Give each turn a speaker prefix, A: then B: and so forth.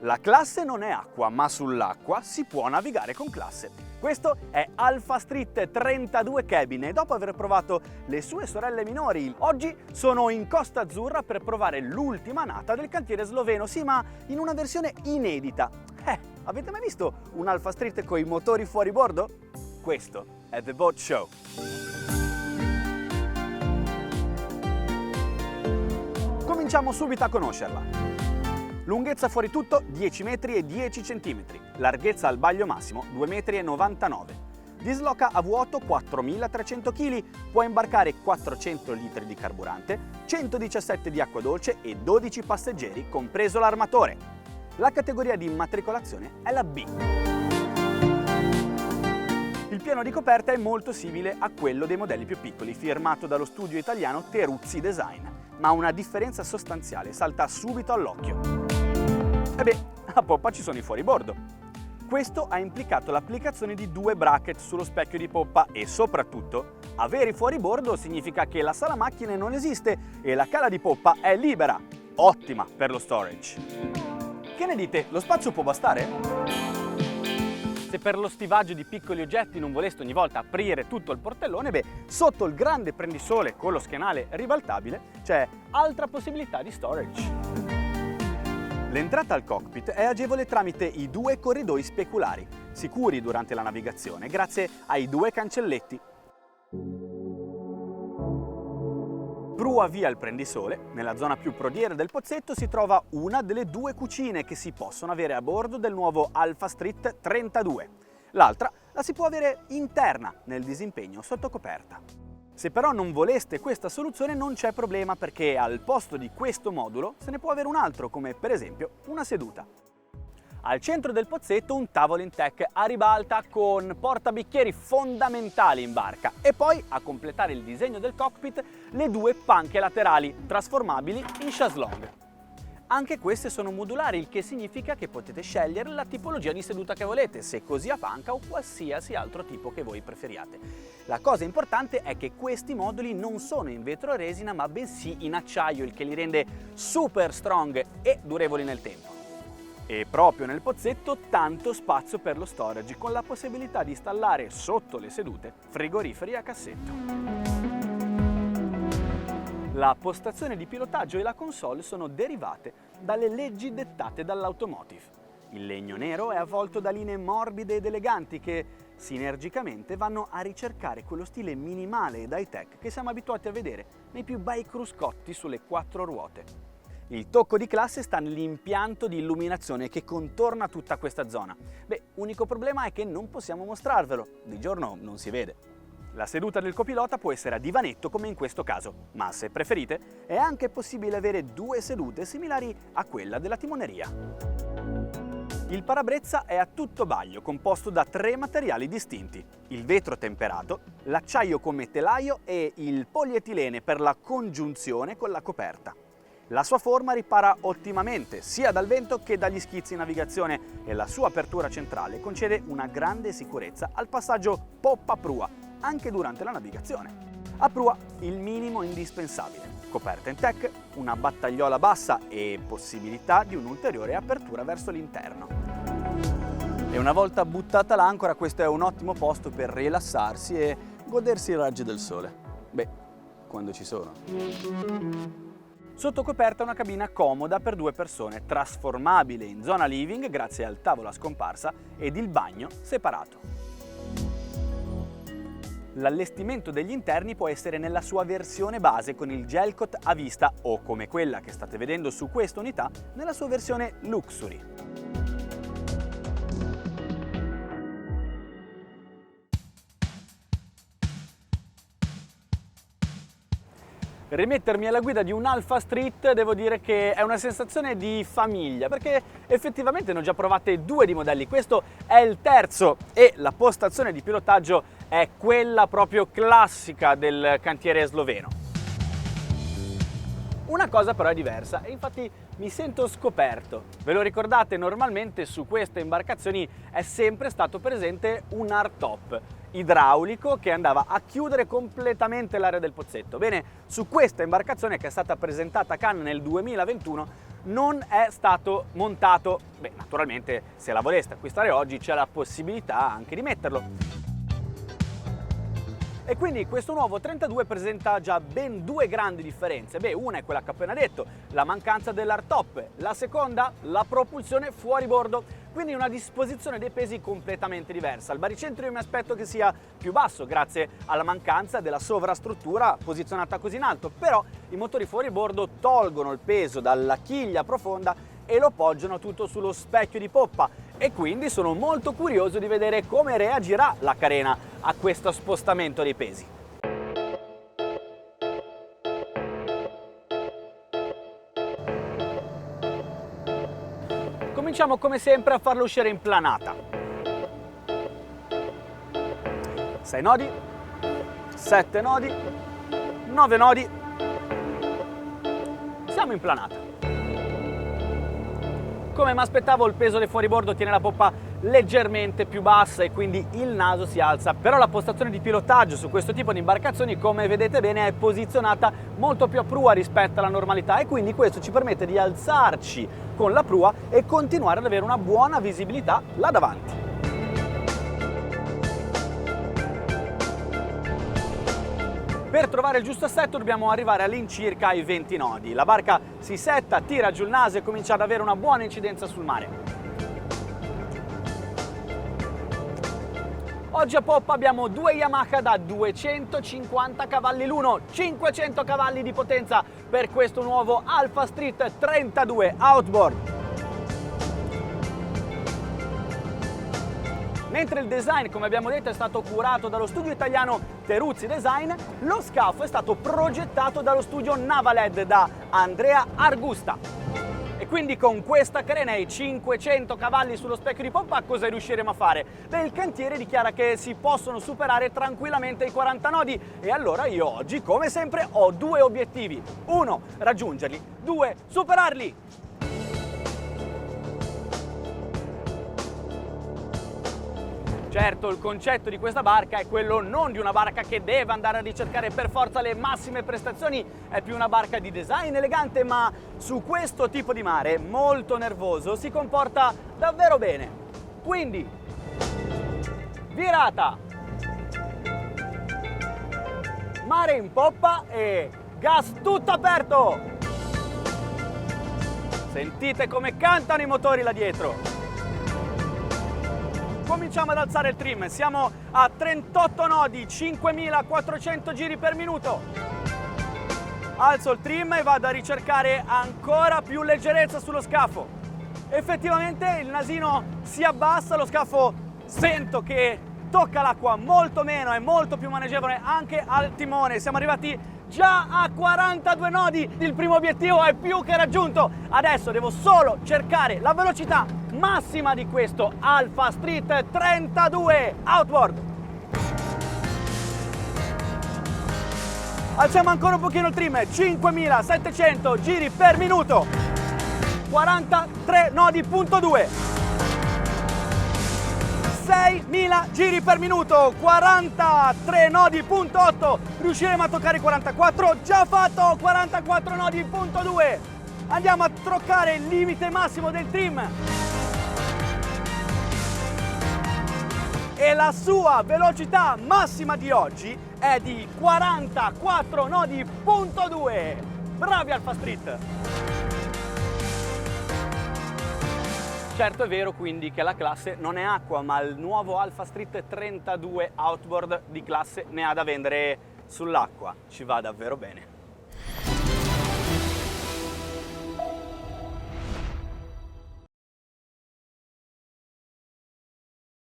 A: La classe non è acqua, ma sull'acqua si può navigare con classe. Questo è Alpha Street 32 Cabin e dopo aver provato le sue sorelle minori, oggi sono in Costa Azzurra per provare l'ultima nata del cantiere sloveno, sì, ma in una versione inedita. Avete mai visto un Alpha Street con i motori fuori bordo? Questo è The Boat Show. Cominciamo subito a conoscerla. Lunghezza fuori tutto 10 metri e 10 centimetri, larghezza al baglio massimo 2,99 m. Disloca a vuoto 4.300 kg, può imbarcare 400 litri di carburante, 117 di acqua dolce e 12 passeggeri, compreso l'armatore. La categoria di immatricolazione è la B. Il piano di coperta è molto simile a quello dei modelli più piccoli, firmato dallo studio italiano Teruzzi Design, ma una differenza sostanziale salta subito all'occhio. A poppa ci sono i fuoribordo. Questo ha implicato l'applicazione di 2 bracket sullo specchio di poppa e soprattutto avere i fuoribordo significa che la sala macchine non esiste e la cala di poppa è libera, ottima per lo storage. Che ne dite? Lo spazio può bastare? Se per lo stivaggio di piccoli oggetti non voleste ogni volta aprire tutto il portellone, sotto il grande prendisole con lo schienale ribaltabile c'è altra possibilità di storage. L'entrata al cockpit è agevole tramite i 2 corridoi speculari, sicuri durante la navigazione grazie ai 2 cancelletti. Prua via il prendisole, nella zona più prodiera del pozzetto si trova una delle 2 cucine che si possono avere a bordo del nuovo Alpha Street 32. L'altra la si può avere interna, nel disimpegno sotto coperta. Se però non voleste questa soluzione non c'è problema perché al posto di questo modulo se ne può avere un altro, come per esempio una seduta. Al centro del pozzetto un tavolo in tech a ribalta con portabicchieri fondamentali in barca e poi, a completare il disegno del cockpit, le 2 panche laterali trasformabili in chaise-longue. Anche queste sono modulari, il che significa che potete scegliere la tipologia di seduta che volete, se così a panca o qualsiasi altro tipo che voi preferiate. La cosa importante è che questi moduli non sono in vetro resina ma bensì in acciaio, il che li rende super strong e durevoli nel tempo. E proprio nel pozzetto tanto spazio per lo storage, con la possibilità di installare sotto le sedute frigoriferi a cassetto. La postazione di pilotaggio e la console sono derivate dalle leggi dettate dall'automotive. Il legno nero è avvolto da linee morbide ed eleganti che sinergicamente vanno a ricercare quello stile minimale ed high-tech che siamo abituati a vedere nei più bei cruscotti sulle 4 ruote. Il tocco di classe sta nell'impianto di illuminazione che contorna tutta questa zona. Unico problema è che non possiamo mostrarvelo, di giorno non si vede. La seduta del copilota può essere a divanetto come in questo caso, ma se preferite è anche possibile avere 2 sedute similari a quella della timoneria. Il parabrezza è a tutto baglio, composto da 3 materiali distinti: il vetro temperato, l'acciaio come telaio e il polietilene per la congiunzione con la coperta. La sua forma ripara ottimamente sia dal vento che dagli schizzi in navigazione e la sua apertura centrale concede una grande sicurezza al passaggio poppa-prua, anche durante la navigazione. A prua il minimo indispensabile: coperta in tech, una battagliola bassa e possibilità di un'ulteriore apertura verso l'interno. E una volta buttata l'ancora, questo è un ottimo posto per rilassarsi e godersi i raggi del sole. Quando ci sono. Sotto coperta una cabina comoda per 2 persone, trasformabile in zona living grazie al tavolo a scomparsa ed il bagno separato. L'allestimento degli interni può essere nella sua versione base con il gel coat a vista o, come quella che state vedendo su questa unità, nella sua versione luxury. Rimettermi alla guida di un Alpha Street devo dire che è una sensazione di famiglia, perché effettivamente ne ho già provate 2 di modelli, questo è il terzo e la postazione di pilotaggio è quella proprio classica del cantiere sloveno. Una cosa però è diversa e infatti mi sento scoperto. Ve lo ricordate? Normalmente su queste imbarcazioni è sempre stato presente un hardtop idraulico che andava a chiudere completamente l'area del pozzetto. Bene, su questa imbarcazione, che è stata presentata a Cannes nel 2021, non è stato montato. Beh, naturalmente se la voleste acquistare oggi c'è la possibilità anche di metterlo. E quindi questo nuovo 32 presenta già ben due grandi differenze. Beh, una è quella che ho appena detto, la mancanza dell'hardtop, la seconda, la propulsione fuori bordo, quindi una disposizione dei pesi completamente diversa. Il baricentro io mi aspetto che sia più basso grazie alla mancanza della sovrastruttura posizionata così in alto, però i motori fuori bordo tolgono il peso dalla chiglia profonda e lo poggiano tutto sullo specchio di poppa, e quindi sono molto curioso di vedere come reagirà la carena a questo spostamento dei pesi. Cominciamo come sempre a farlo uscire in planata. 6 nodi, 7 nodi, 9 nodi. Siamo in planata. Come mi aspettavo, il peso del fuoribordo tiene la poppa leggermente più bassa e quindi il naso si alza, però la postazione di pilotaggio su questo tipo di imbarcazioni, come vedete bene, è posizionata molto più a prua rispetto alla normalità, e quindi questo ci permette di alzarci con la prua e continuare ad avere una buona visibilità là davanti. Per trovare il giusto assetto dobbiamo arrivare all'incirca ai 20 nodi. La barca si setta, tira giù il naso e comincia ad avere una buona incidenza sul mare. Oggi a poppa abbiamo due Yamaha da 250 cavalli l'uno, 500 cavalli di potenza per questo nuovo Alpha Street 32 Outboard. Mentre il design, come abbiamo detto, è stato curato dallo studio italiano Teruzzi Design, lo scafo è stato progettato dallo studio Navaled da Andrea Argusta. E quindi con questa carena e 500 cavalli sullo specchio di poppa cosa riusciremo a fare? Beh, il cantiere dichiara che si possono superare tranquillamente i 40 nodi, e allora io oggi, come sempre, ho due obiettivi. 1. Raggiungerli. 2. Superarli. Certo, il concetto di questa barca è quello non di una barca che deve andare a ricercare per forza le massime prestazioni, è più una barca di design elegante, ma su questo tipo di mare molto nervoso si comporta davvero bene. Quindi, virata, mare in poppa e gas tutto aperto! Sentite come cantano i motori là dietro! Cominciamo ad alzare il trim, siamo a 38 nodi, 5400 giri per minuto. Alzo il trim e vado a ricercare ancora più leggerezza sullo scafo. Effettivamente il nasino si abbassa, lo scafo sento che tocca l'acqua molto meno, è molto più maneggevole anche al timone. Siamo arrivati già a 42 nodi, il primo obiettivo è più che raggiunto. Adesso devo solo cercare la velocità massima di questo Alpha Street 32 Outboard. Alziamo ancora un pochino il trim, 5700 giri per minuto, 43 nodi, punto 2, 6000 giri per minuto, 43 nodi, punto 8, riusciremo a toccare i 44, già fatto, 44 nodi, punto 2, andiamo a toccare il limite massimo del trim. E la sua velocità massima di oggi è di 44 nodi, punto 2. Bravi Alpha Street! Certo è vero quindi che la classe non è acqua, ma il nuovo Alpha Street 32 Outboard di classe ne ha da vendere sull'acqua. Ci va davvero bene.